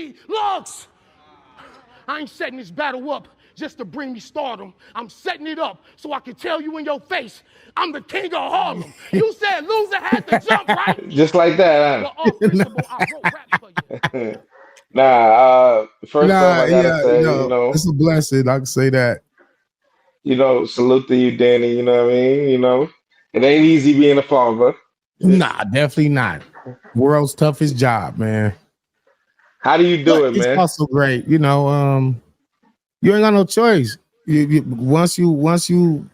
see, Lux, I ain't setting this battle up just to bring me stardom. I'm setting it up so I can tell you in your face, I'm the king of Harlem. You said loser had to jump, right? Just like that, The principle, I wrote raps for you. huh? Nah, first off, Nah, I gotta yeah, say, no, it's a blessing. I can say that. salute to you, Danny. You know what I mean? It ain't easy being a father. Nah, definitely not. World's toughest job, man. How do you do But it, it's man? also great. You ain't got no choice. Once you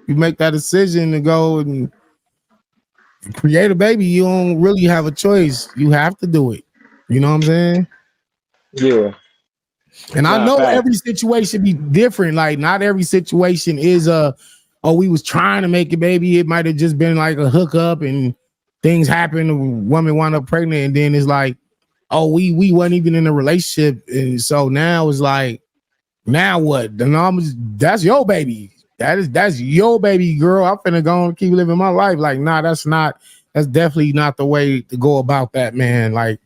make that decision to go and create a baby, you don't really have a choice. You have to do it. You know what I'm saying? Yeah, And I nah, know every facts. situation be different. Like not every situation is we was trying to make a baby. It might have just been like a hookup and things happen. A woman wound up pregnant, and then it's like, oh, we wasn't even in a relationship, and so now it's like, now what? That's your baby. That's your baby, girl. I'm finna go and keep living my life. Like, nah, that's definitely not the way to go about that, man. Like,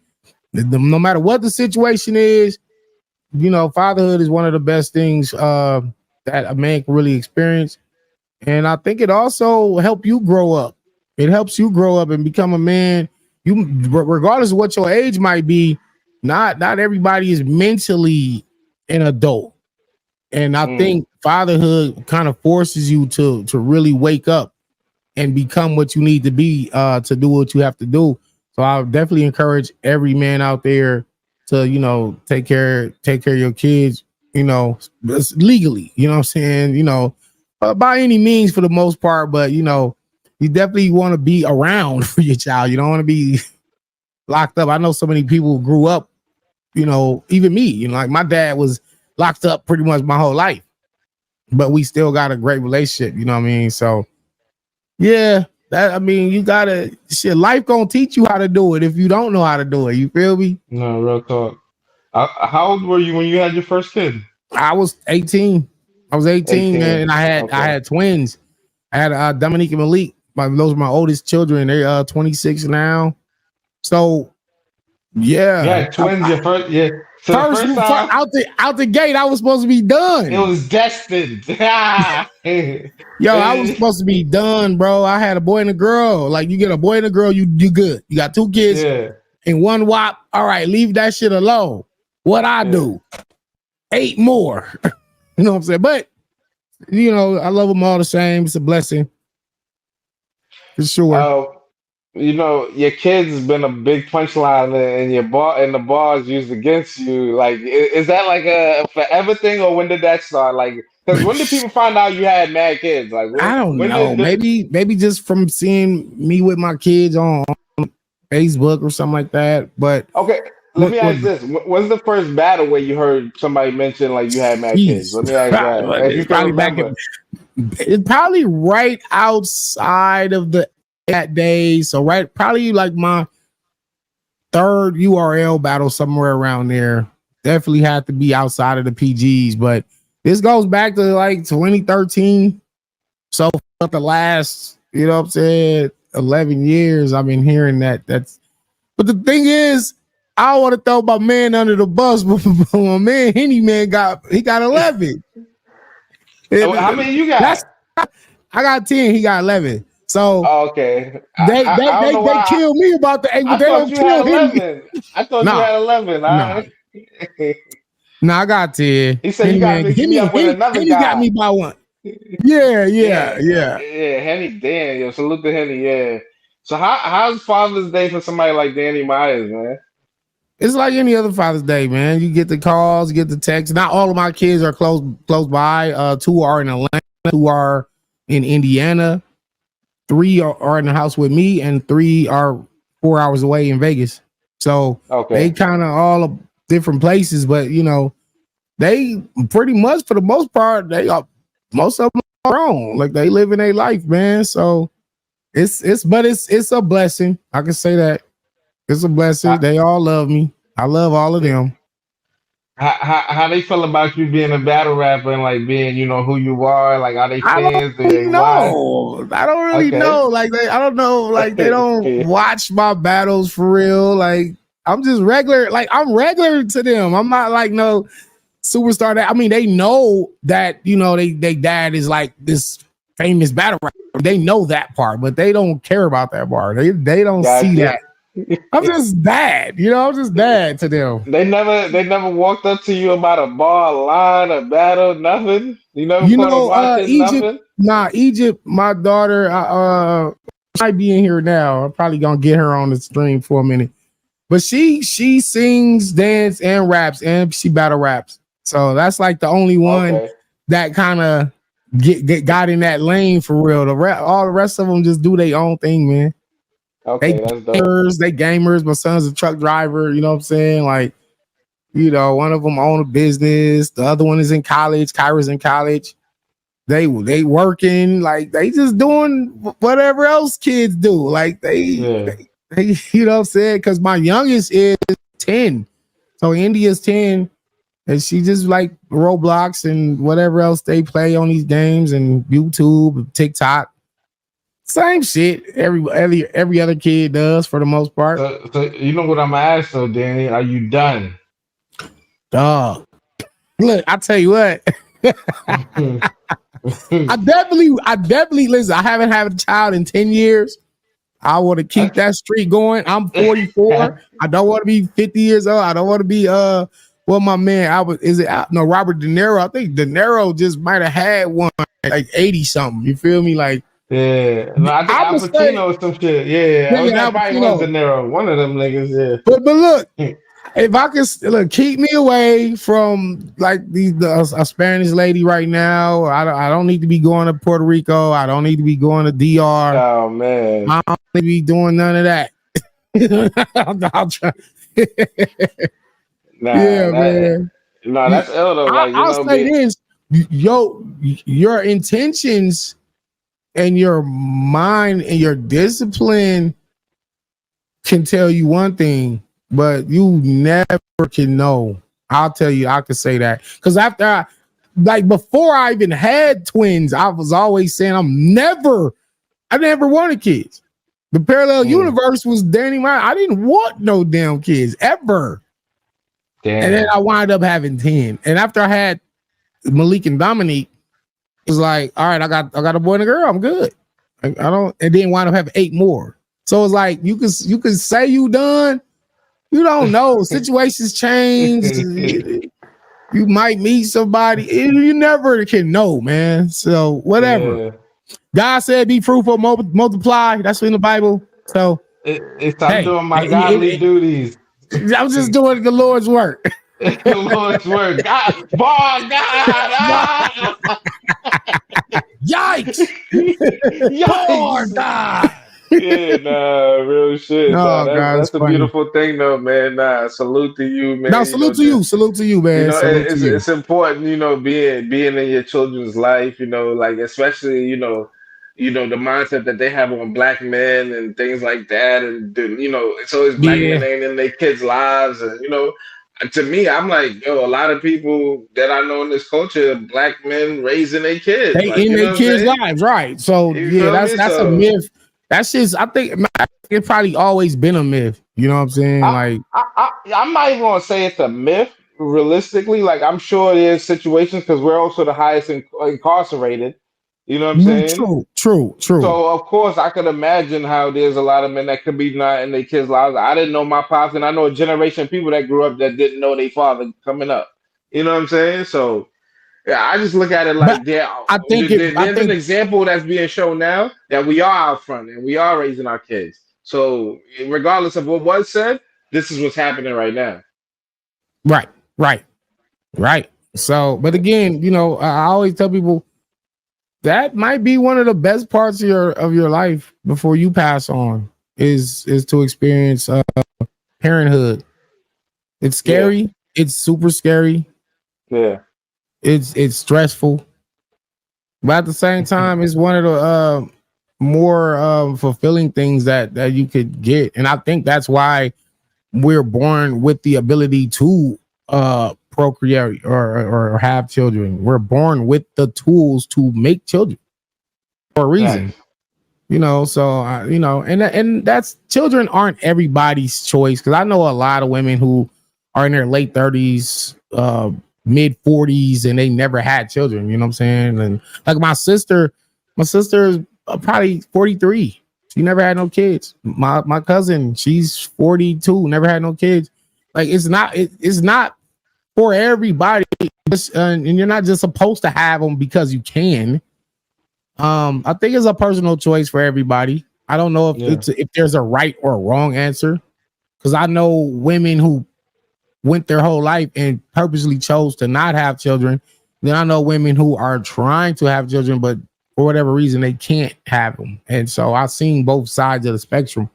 no matter what the situation is, fatherhood is one of the best things that a man can really experience. And I think it also help you grow up. It helps you grow up and become a man. You, regardless of what your age might be, not everybody is mentally an adult. And I Mm, think fatherhood kind of forces you to really wake up and become what you need to be to do what you have to do. So I would definitely encourage every man out there to, take care of your kids, legally, you know what I'm saying? By any means for the most part, but you definitely want to be around for your child. You don't want to be locked up. I know so many people grew up, even me, like my dad was locked up pretty much my whole life, but we still got a great relationship. You know what I mean? So yeah, you gotta shit. Life gonna teach you how to do it if you don't know how to do it. You feel me? no, real talk. How old were you when you had your first kid? I was 18. I was 18, man, 18. and I Okay. had twins. I had Dominique and Malik. Those are my oldest children. They're 26 now. So You yeah, had twins your first, yeah. So the first first time out the gate, I was supposed to be it done. was destined. Yo, I was supposed to be done, bro. I had a boy and a girl. Like you get a boy and a girl, you good. You got two kids Yeah, and one wop. All right, leave that shit alone. What I yeah. do, 8 more. You know what I'm saying? But I love them all the same. It's a blessing for sure. Uh, your kids been a big punchline and and the bars used against you. Like, is that like a forever thing, or when did that start? Like, because when did people find out you had mad kids? Like, I don't when know. did the, Maybe just from seeing me with my kids on Facebook or something like that. But okay? Let what me what ask this: When's the first battle where you heard somebody mention like you had mad kids? jeez. Let me ask that. If you It's can probably back remember. in it's probably right outside of that day. So right, probably like my third URL battle somewhere around there. Definitely had to be outside of the PGs, but this goes back to like 2013. So for the last, what I'm saying, 11 years, I've been hearing that. But the thing is, I don't want to throw my man under the bus, but my man Henny man got 11. How many you That's got? I got 10, he got 11. So Oh, okay. they they I don't they know they why. kill me about the eight, but I they thought don't you had kill Henny. 11. I thought you Nah, had 11. nah. I, No, I got 10. he said you gotta mix me up with another Henny got guy. me by one. Yeah, yeah, Yeah, yeah. yeah, Henny, damn, yo, salute to Henny, yeah. So how's Father's Day for somebody like Danny Myers, man? It's like any other Father's Day, man. You get the calls, you get the texts. Not all of my kids are close by. 2 are in Atlanta, 2 are in Indiana, 3 are in the house with me, and 3 are 4 hours away in Vegas. So they Okay. kind of all different places, but they pretty much for the most part, they are most of them are grown. Like they live in their life, man. So it's a blessing. I can say that. It's a blessing. How, They all love me. I love all of them. how they feel about you being a battle rapper and like being, who you are? Like, are they I don't fans? Do really they watch? know. I don't really Okay. know. I don't know. Like they don't watch my battles for real. Like I'm just regular. Like I'm regular to them. I'm not like no superstar. That I mean, they know that they dad is like this famous battle rapper. They know that part, but they don't care about that part. They don't see Gotcha. that. I'm just dad. I'm just dad to them. They never walked up to you about a bar, a line, a battle, nothing. You never caught them watching Egypt. nothing. Nah, Egypt. My daughter. Might be in here now. I'm probably gonna get her on the stream for a minute. But she sings, dance, and raps, and she battle raps. So that's like the only one Okay. that kind of got in that lane for real. All the rest of them just do their own thing, man. Okay, that's dope. They gamers. My son's a truck driver. You know what I'm saying? Like, one of them own a business. The other one is in college. Kyra's in college. They working, like they just doing whatever else kids do. Like they you know what I'm saying? Because my youngest is 10. So India's 10. And she just like Roblox and whatever else they play on these games and YouTube, TikTok. Same shit every other kid does for the most part. So you know what I'm gonna ask though, Danny? Are you done? Dog. Look, I tell you what. I definitely listen. I haven't had a child in 10 years. I want to keep that streak going. I'm 44. I don't want to be 50 years old. I don't want to be my man Robert De Niro. I think De Niro just might have had one like 80 something. You feel me? Like yeah. No, I think Al Pacino or some shit. Yeah. That probably was De Niro. One of them niggas, yeah. But look. If I can keep me away from like a Spanish lady right now, I don't need to be going to Puerto Rico. I don't need to be going to DR. Oh man, I don't need to be doing none of that. I'll try. Man. No, that's ill though. Like, I'll say this: your intentions and your mind and your discipline can tell you one thing. But you never can know. I'll tell you, I could say that. Because before I even had twins, I was always saying I never wanted kids. The parallel universe was Danny mine. I didn't want no damn kids ever. Damn. And then I wound up having 10. And after I had Malik and Dominique, it was like, all right, I got a boy and a girl. I'm good. And then wound up having 8 more. So it's like you can say you done. You don't know. Situations change. You might meet somebody. You never can know, man. So whatever. Yeah. God said, "Be fruitful, multiply." That's in the Bible. So I'm doing my godly duties. I'm just doing the Lord's work. The Lord's work. God. Yikes! Yikes! God. Yeah, real shit. No, that's a beautiful thing, though, man. Salute to you, man. No, salute to you, man. It's important, being in your children's life, like especially, the mindset that they have on black men and things like that, and it's always black men ain't in their kids' lives, and to me, I'm like, a lot of people that I know in this culture, black men raising their kids, they in their kids' lives, right? So that's a myth. That's just, I think it's probably always been a myth. You know what I'm saying? I'm not even gonna say it's a myth. Realistically, like I'm sure there's situations because we're also the highest incarcerated. You know what I'm saying? True. So of course I could imagine how there's a lot of men that could be not in their kids' lives. I didn't know my pops, and I know a generation of people that grew up that didn't know their father coming up. You know what I'm saying? So. Yeah, I just look at it like there's an example that's being shown now that we are out front and we are raising our kids. So regardless of what was said, this is what's happening right now. Right. So, but again, I always tell people that might be one of the best parts of your life before you pass on is to experience parenthood. It's scary. Yeah. It's super scary. Yeah. It's stressful, but at the same time, it's one of the more fulfilling things that you could get, and I think that's why we're born with the ability to procreate or have children. We're born with the tools to make children for a reason. So and that's children aren't everybody's choice because I know a lot of women who are in their late 30s, mid 40s, and they never had children. You know what I'm saying? And like my sister is probably 43. She never had no kids. My cousin, she's 42, never had no kids. Like it's not for everybody. And you're not just supposed to have them because you can. I think it's a personal choice for everybody. I don't know if there's a right or a wrong answer because I know women who went their whole life and purposely chose to not have children. Then I know women who are trying to have children, but for whatever reason they can't have them. And so I've seen both sides of the spectrum.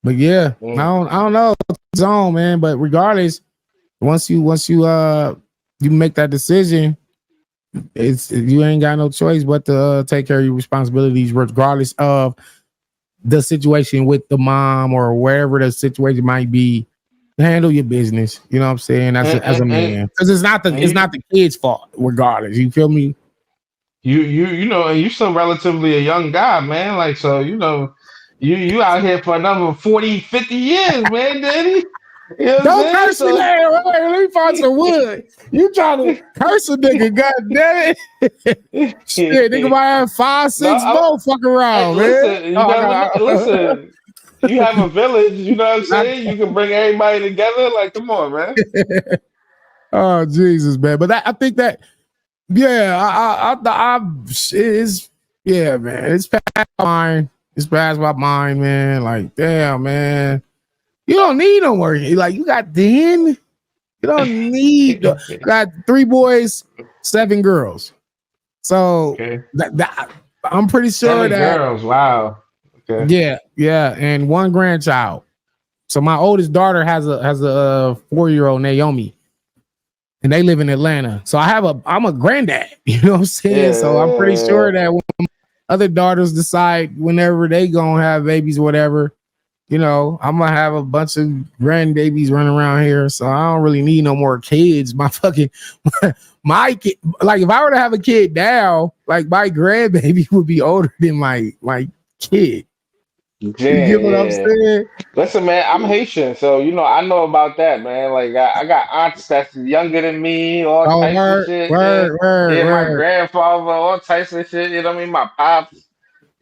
But yeah, I don't know, it's on, man. But regardless, once you make that decision, you ain't got no choice but to take care of your responsibilities, regardless of the situation with the mom or wherever the situation might be. Handle your business. You know what I'm saying? As a man, because it's not the kid's fault, regardless. You feel me? You know, and you still relatively a young guy, man. Like, so, you out here for another 40, 50 years, man, Daddy. You know what I'm Don't saying? curse me, man. Wait, let me find some wood. You trying to curse a nigga? God damn it! Shit, nigga might have 5, 6 more. Fuck around, man. Listen, you never know. Listen, you have a village. You know what I'm saying? You can bring everybody together. Like, come on, man. Oh Jesus, man! But I think that, yeah, yeah, man. It's past my mind. It's past my mind, man. Like, damn, man. You don't need no work. Like, you got 10. You don't need. Got 3 boys, 7 girls. So I'm pretty sure 7 that girls. Wow. Okay. Yeah, and 1 grandchild. So my oldest daughter has a 4-year-old Naomi, and they live in Atlanta. So I'm a granddad. You know what I'm saying? Yeah. So I'm pretty sure that when other daughters decide whenever they gonna have babies, whatever, I'm gonna have a bunch of grandbabies running around here. So I don't really need no more kids. My fucking my kid, like if I were to have a kid now, like my grandbaby would be older than my kid. You get what I'm saying? Listen, man, I'm Haitian, so I know about that, man. Like I got aunts that's younger than me, all types of shit. Yeah, my grandfather, all types of shit. You know what I mean? My pops.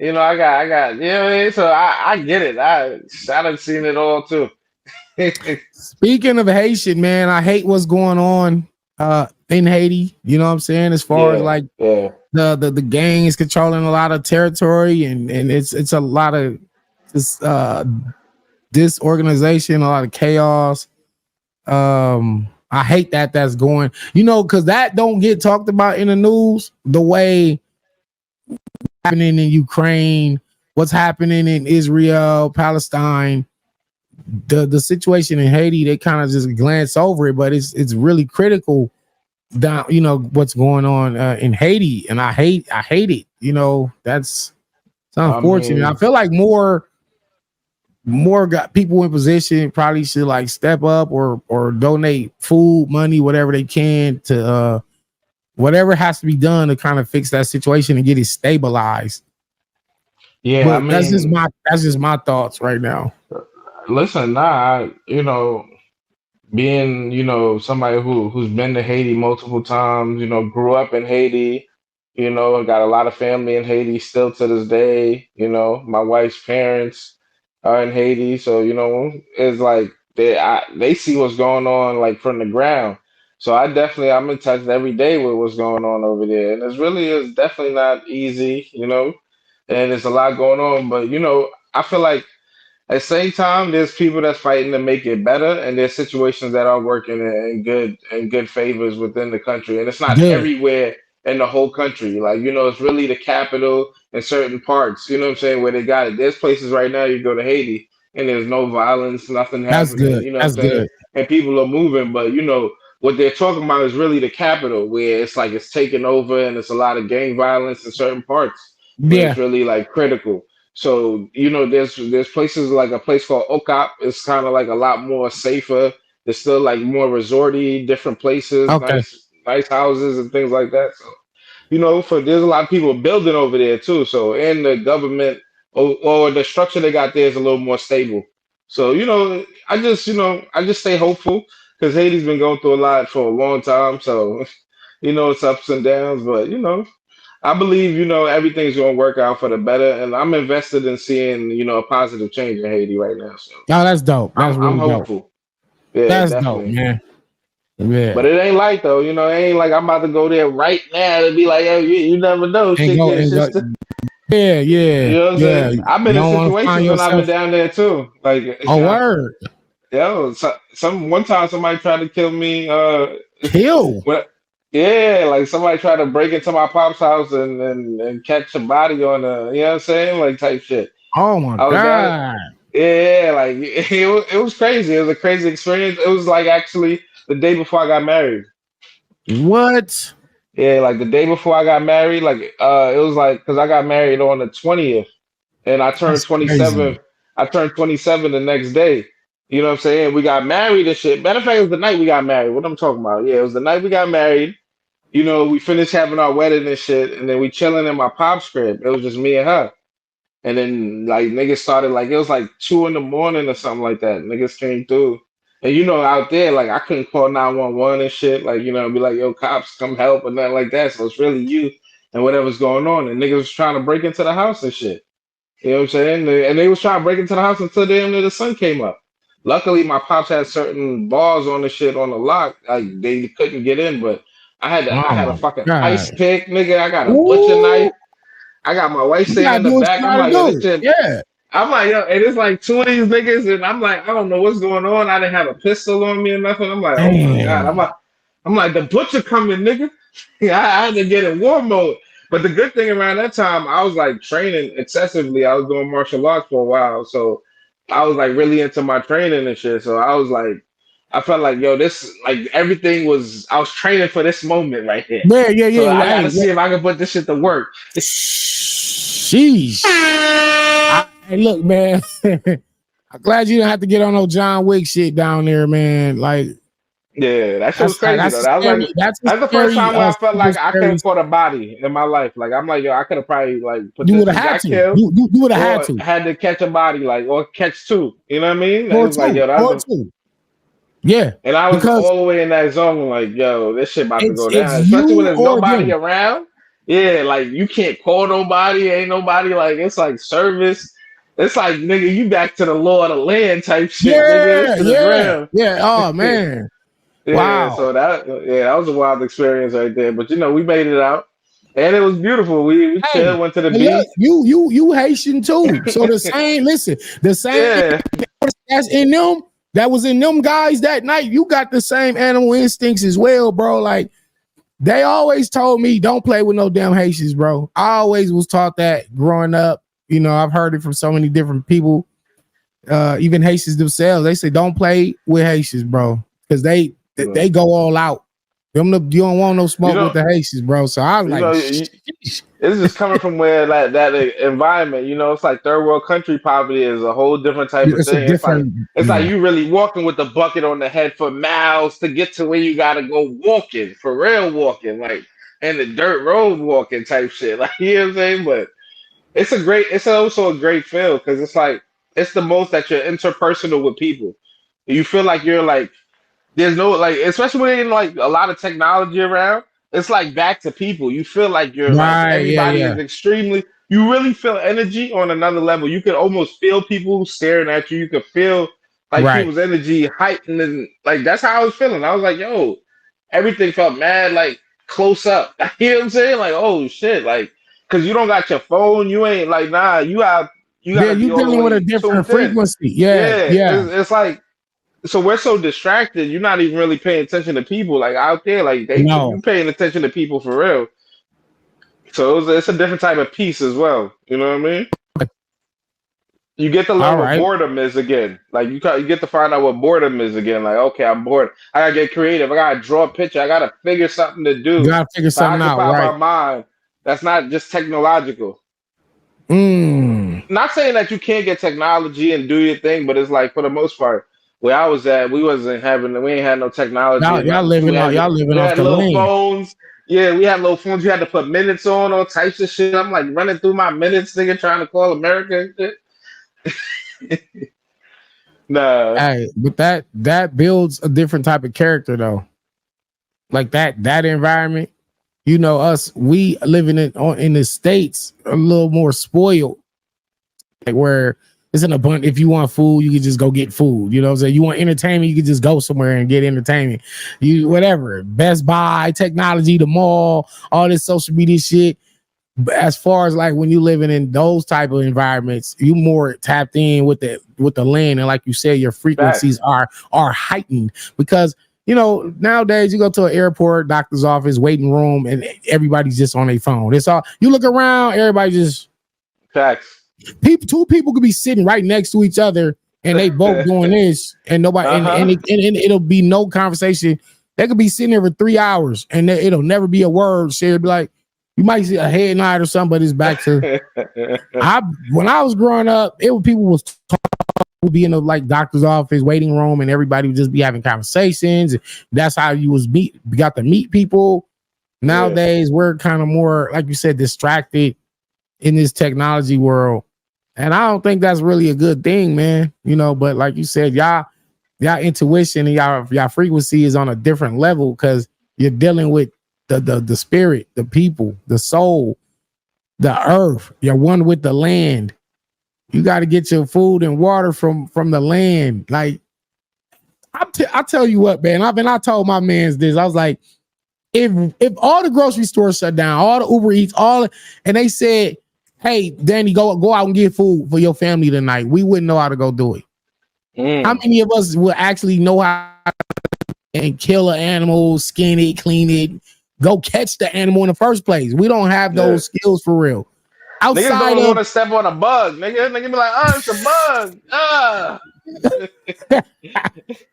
I got. You know what I mean? So I get it. I done seen it all too. Speaking of Haitian, man, I hate what's going on in Haiti. You know what I'm saying? As far as like the gangs controlling a lot of territory, and it's a lot of this disorganization, a lot of chaos. I hate that's going, because that don't get talked about in the news the way happening in Ukraine, what's happening in Israel, Palestine, the situation in Haiti. They kind of just glance over it, but it's really critical down, what's going on in Haiti, and I hate it. It's unfortunate. I feel like more got people in position probably should like step up or donate food, money, whatever they can to whatever has to be done to kind of fix that situation and get it stabilized. Yeah, but that's just my thoughts right now. Listen, being somebody who's been to Haiti multiple times, grew up in Haiti, got a lot of family in Haiti still to this day. My wife's parents are in Haiti, so it's like they see what's going on like from the ground. So I'm in touch every day with what's going on over there, and it's definitely not easy, and there's a lot going on. But I feel like at the same time, there's people that's fighting to make it better, and there's situations that are working in good favors within the country, and it's not Good. everywhere in the whole country. Like it's really the capital and certain parts. You know what I'm saying? Where they got it. There's places right now you go to Haiti, and there's no violence, nothing That's happening. good. You know what I'm That's saying? good. And people are moving, but what they're talking about is really the capital, where it's like it's taken over, and it's a lot of gang violence in certain parts where Yeah. it's really like critical. So there's places like a place called Okap. It's kind of like a lot more safer. There's still like more resorty, different places, Okay. nice houses and things like that. So for there's a lot of people building over there too. So and the government or the structure they got there is a little more stable. So I just stay hopeful because Haiti's been going through a lot for a long time. So it's ups and downs, but I believe everything's going to work out for the better, and I'm invested in seeing a positive change in Haiti right now. So Oh, that's dope. That's I'm really dope. hopeful. Yeah, That's dope, definitely. man. Yeah. But it ain't like though, it ain't like I'm about to go there right now to be like, yo, you never know, And shit go get and shit. go. Yeah, You yeah, know what I'm yeah. saying? I've You been in don't want to find situations when I've been yourself down there too. Like, a word. some one time somebody tried to kill me. Kill. When, yeah, like somebody tried to break into my pop's house and catch a body on you know what I'm saying, like type shit. Oh my I was down. God. Yeah, like it was crazy. It was a crazy experience. It was like actually the day before I got married. What? Yeah, like the day before I got married, like it was like because I got married on the 20th and I turned That's 27. crazy. I turned 27 the next day. You know what I'm saying? We got married and shit. Matter of fact, it was the night we got married. What I'm talking about? Yeah, it was the night we got married. We finished having our wedding and shit, and then we chilling in my pop's crib. It was just me and her. And then like niggas started like it was like 2 in the morning or something like that. Niggas came through. And out there, like I couldn't call 911 and shit, like, be like, yo, cops, come help or nothing like that. So it's really you and whatever's going on. And niggas was trying to break into the house and shit. You know what I'm saying? And they was trying to break into the house until damn near the sun came up. Luckily, my pops had certain bars on the shit on the lock. Like they couldn't get in, but I Oh had a my fucking ice God. pick, nigga. I got a butcher Ooh, knife. I got my wife you staying gotta in the do what back. you I'm gotta like, yo, this do. shit. Yeah. I'm like, yo, and it's like two of these niggas, and I'm like, I don't know what's going on. I didn't have a pistol on me or nothing. I'm like, oh my God. Damn. I'm like, the butcher coming, nigga. Yeah, I had to get in war mode. But the good thing around that time, I was like training excessively. I was doing martial arts for a while. So I was like really into my training and shit. So I was like, I felt like, yo, this, like I was training for this moment right here. Yeah, yeah, So yeah. I Well, got to hey, see if I can put this shit to work. sheesh. Hey, look, man. I'm glad you didn't have to get on no John Wick shit down there, man. Like Yeah, that shit was crazy that's though. a That was scary. like That's a that's the first scary. time where I felt Super like I could scary. have fought a body in my life. Like I'm like, yo, I could have probably like You would have potentially had got to. killed You would have had or to. had to catch a body, like or catch two. You know what I mean? It Or was like, two. yo, that was Or the two. Yeah. and I was Because all the way in that zone, like, yo, this shit about to go it's down. Especially when you there's or nobody them. around. Yeah, like you can't call nobody, ain't nobody like it's like service. It's like nigga, you back to the law of the land type shit, nigga. This Yeah, shit is yeah, real. yeah. Oh man. Yeah, Wow. so that was a wild experience right there. But we made it out, and it was beautiful. We Hey, chilled, went to the hey, look, beach. you Haitian too. So the same, listen, the same Yeah, that's in them, that was in them guys that night. You got the same animal instincts as well, bro. Like they always told me, don't play with no damn Haitians, bro. I always was taught that growing up. I've heard it from so many different people, even Haitians themselves. They say, don't play with Haitians, bro, because they go all out. You don't want no you smoke with know, the Haitians, bro. So I was you like, know, sheesh. it's just coming from where that environment. It's like third world country poverty is a whole different type of It's a thing. different, It's like yeah. you really walking with the bucket on the head for miles to get to where you gotta go walking for real walking, like and the dirt road walking type shit. Like you know what I'm saying, but. It's also a great feel because it's like it's the most that you're interpersonal with people. You feel like you're like there's no like especially when in like a lot of technology around, it's like back to people. You feel like you're like Right, yeah, everybody yeah. is extremely you really feel energy on another level. You can almost feel people staring at you. You can feel like Right. people's energy heightened and like that's how I was feeling. I was like, yo, everything felt mad like close up. You know what I'm saying? Like, oh shit, like because you don't got your phone, you ain't like nah, you Yeah, gotta be you all the dealing with a way different tuned in. frequency. Yeah, Yeah, yeah. it's like so we're so distracted, you're not even really paying attention to people like out there, like No. you paying attention to people for real. So it's a different type of peace as well. You know what I mean? You get to All learn what right. boredom is again. Like you get to find out what boredom is again. Like okay, I'm bored. I gotta get creative. I gotta draw a picture. I gotta figure something to You do gotta figure to something out, occupy right? my mind. That's not just technological. Mm. Not saying that you can't get technology and do your thing, but it's like for the most part, where I was at, we ain't had no technology or Y'all nothing. living off We the had little land. phones. Yeah, we had little phones. You had to put minutes on, all types of shit. I'm like running through my minutes, nigga, trying to call America and shit. Nah, Hey, but that builds a different type of character though. Like that environment, you know, us we living in the States a little more spoiled. Like where it's an abundance. If you want food, you can just go get food. You know what I'm saying? You want entertainment, you can just go somewhere and get entertainment. You whatever. Best Buy, technology, the mall, all this social media shit. But as far as like when you living in those type of environments, you more tapped in with the land, and like you said, your frequencies facts. are heightened because you know nowadays you go to an airport, doctor's office, waiting room, and everybody's just on their phone. It's all you look around, everybody just Facts. two people could be sitting right next to each other and they both doing this, and nobody Uh-huh. and it'll be no conversation. They could be sitting there for 3 hours and it'll never be a word shared. Be like. You might see a head nod or something, but it's back to when I was growing up, it was people would be in the like doctor's office, waiting room, and everybody would just be having conversations. That's how you got to meet people. Yeah. Nowadays, we're kind of more, like you said, distracted in this technology world. And I don't think that's really a good thing, man. You know, but like you said, y'all intuition and y'all frequency is on a different level because you're dealing with the spirit, the people, the soul, the earth. You're one with the land. You got to get your food and water from the land. Like I tell you what, man. I told my mans this. I was like, if all the grocery stores shut down, all the Uber Eats, and they said, "Hey, Danny, go out and get food for your family tonight," we wouldn't know how to go do it. How many of us will actually know how and kill an animal, skin it, clean it? Go catch the animal in the first place. We don't have those skills for real. Niggas Outside don't of want to step on a bug, nigga. Nigga be like, oh, it's a bug.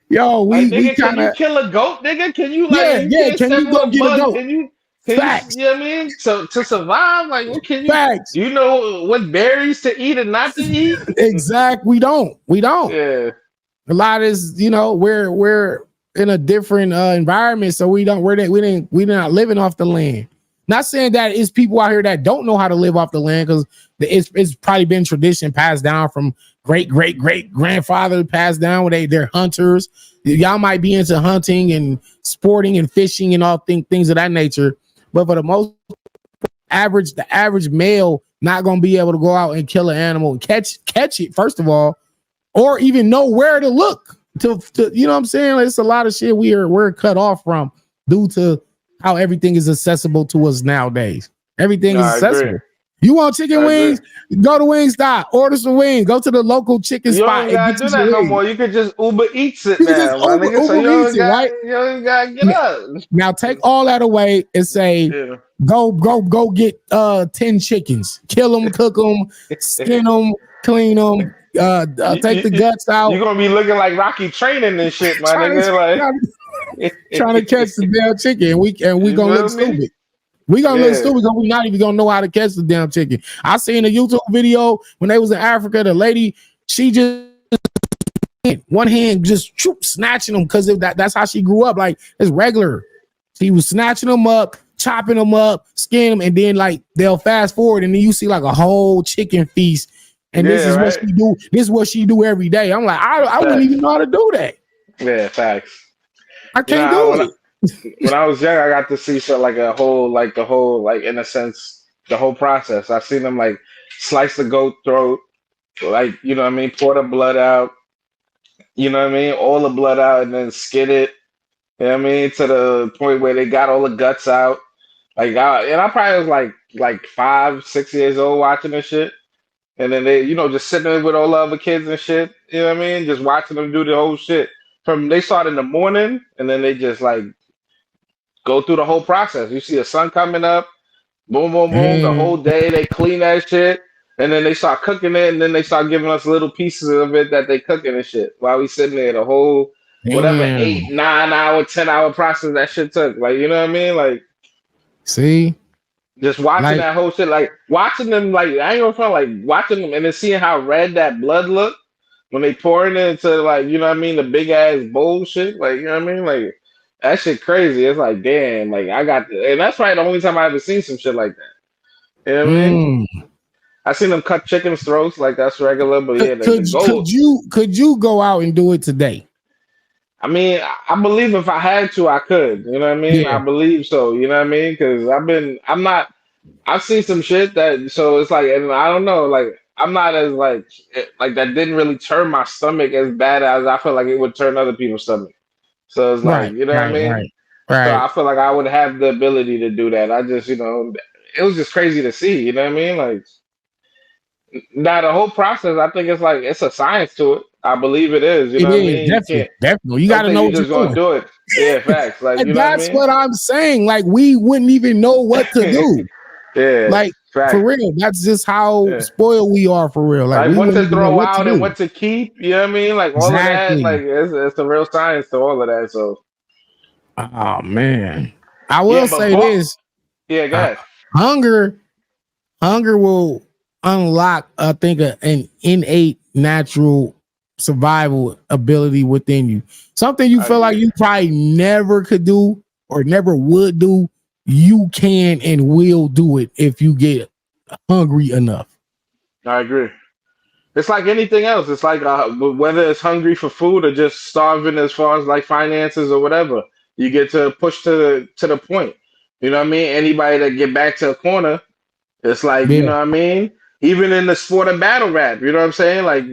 yo, Like, we nigga, can kind you of kill a goat, nigga? Can you yeah. you can't Can step you go on a get a bug? goat? You Facts, know what I mean? So to survive, like what can facts. you know what berries to eat and not to eat? Exact. We don't. Yeah. A lot is we're in a different environment, so we're not living off the land. Not saying that it's people out here that don't know how to live off the land because it's probably been tradition passed down from great grandfather passed down where they're hunters. Y'all might be into hunting and sporting and fishing and all things of that nature, but for the most the average male not gonna be able to go out and kill an animal and catch it first of all, or even know where to look to you know what I'm saying? Like, it's a lot of shit we're cut off from due to how everything is accessible to us nowadays. Everything No, is I agree. accessible. You want chicken I agree. wings? Go to Wingstop, order some wings, go to the local chicken You don't spot even and get gotta you do some that no wings. more. You could just Uber Eats it You can just now, my nigga. So Uber Eats it, right? you don't gotta get up. Now take all that away and say, Yeah. go get 10 chickens, kill them, cook them, skin them, clean them, take the guts You're out. gonna be looking like Rocky training and shit, my trying nigga. Like trying to catch the damn chicken, and we you gonna look feel me? stupid. We gonna look Yeah. stupid because we not even gonna know how to catch the damn chicken. I seen a YouTube video when they was in Africa. The lady, she just one hand just snatching them because that's how she grew up. Like it's regular. She was snatching them up, chopping them up, skinning them, and then like they'll fast forward, and then you see like a whole chicken feast. And this Yeah, is what right. she do. This is what she do every day. I'm like, I wouldn't Facts. even know how to do that. Yeah, facts. I You know, can't do it. when I was young, I got to see so like the whole like in a sense the whole process. I seen them like slice the goat throat, like you know what I mean, pour the blood out, you know what I mean, all the blood out, and then skin it. You know what I mean, to the point where they got all the guts out. And I probably was like 5, 6 years old watching this shit. And then they, just sitting there with all the other kids and shit. You know what I mean? Just watching them do the whole shit. They start in the morning and then they just like go through the whole process. You see the sun coming up, boom, boom, boom, the Man, whole day they clean that shit. And then they start cooking it and then they start giving us little pieces of it that they cooking and shit. While we sitting there the whole whatever damn. 8, 9 hour, 10 hour process that shit took. Like, you know what I mean? Like See, just watching like that whole shit, like watching them, like I ain't gonna front, like watching them and then seeing how red that blood look when they pouring it into like you know what I mean, the big ass bowl shit, like you know what I mean, like That shit crazy. It's like, damn, like I got and that's probably the only time I ever seen some shit like that. You know what I mean? Mm. I seen them cut chickens' throats, like that's regular, but yeah, the Could goat. you go out and do it today? I mean, I believe if I had to, I could. You know what I mean? I Yeah, believe so. You know what I mean? Because I'm not. I've seen some shit that, so it's like, and I don't know, like I'm not as like that didn't really turn my stomach as bad as I feel like it would turn other people's stomach. So it's like, right, you know what I right, mean? right, So right. I feel like I would have the ability to do that. I just, it was just crazy to see. You know what I mean? Like now the whole process, I think it's like it's a science to it. I believe it is. You It know what I is mean? You definitely, can't. definitely. You got Don't to think know you what you're just gonna doing. do it. Yeah, facts. Like And you know what I that's mean? what I'm saying. Like we wouldn't even know what to do. Yeah, Like for facts. real, that's just how Yeah. spoiled we are. For real, like Like we what wouldn't to even know throw what to out and do. what to keep. You know what I mean? Like all of that. Exactly. Like it's a real science to all of that. So Oh man, I yeah, will but say this: yeah, go uh, ahead. hunger, hunger will unlock, I think, an innate natural survival ability within you. Something you I feel like agree. you probably never could do or never would do. You can and will do it if you get hungry enough. I agree. It's like anything else. It's like whether it's hungry for food or just starving as far as like finances or whatever. You get to push to the point. You know what I mean? Anybody that get back to a corner, it's like, you Yeah, know what I mean? Even in the sport of battle rap, you know what I'm saying? Like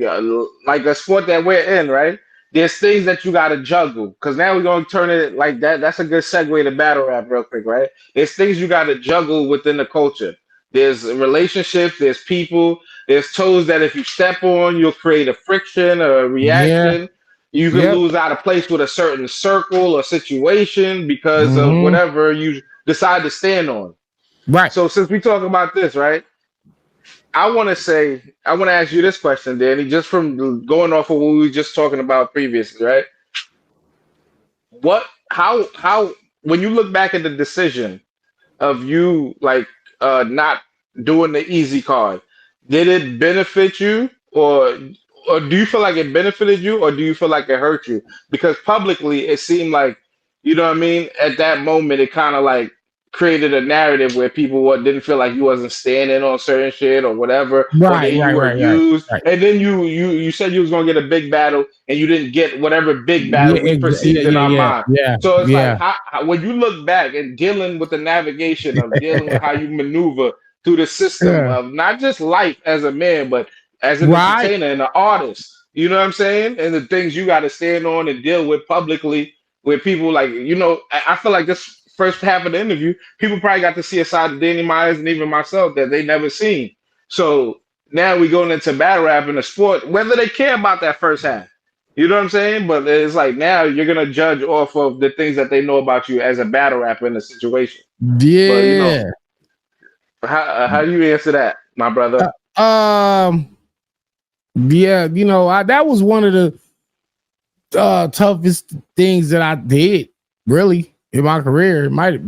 a sport that we're in, right? There's things that you got to juggle. Because now we're going to turn it like that. That's a good segue to battle rap, real quick, right? There's things you got to juggle within the culture. There's relationships, there's people, there's toes that if you step on, you'll create a friction or a yeah, reaction. You can yep. lose out of place with a certain circle or situation because of Hmm. whatever you decide to stand on. Right. So since we talk about this, right? I want to ask you this question, Danny, just from going off of what we were just talking about previously, right? How, when you look back at the decision of you, like, not doing the easy card, did it benefit you, or do you feel like it benefited you, or do you feel like it hurt you? Because publicly, it seemed like, you know what I mean? At that moment, it kind of like created a narrative where people didn't feel like you wasn't standing on certain shit or whatever, or Right, that you right, were right, right, used. right. And then you said you was gonna get a big battle, and you didn't get whatever big battle Yeah, we yeah, perceived in yeah, our yeah, mind. yeah, So it's like, yeah. when you look back and dealing with the navigation of dealing with how you maneuver through the system Yeah. of not just life as a man, but as an Right. entertainer and an artist. You know what I'm saying? And the things you got to stand on and deal with publicly with people like, I feel like this first half of the interview, people probably got to see a side of Danny Myers and even myself that they never seen. So now we going into battle rap in the sport, whether they care about that first half. You know what I'm saying? But it's like now you're gonna judge off of the things that they know about you as a battle rapper in the situation. But Yeah. how do you answer that, my brother? Um. Yeah. That was one of the toughest things that I did, really, in my career. It might.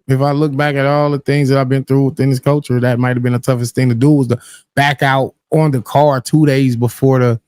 If I look back at all the things that I've been through within this culture, that might have been the toughest thing to do was to back out on the car 2 days before the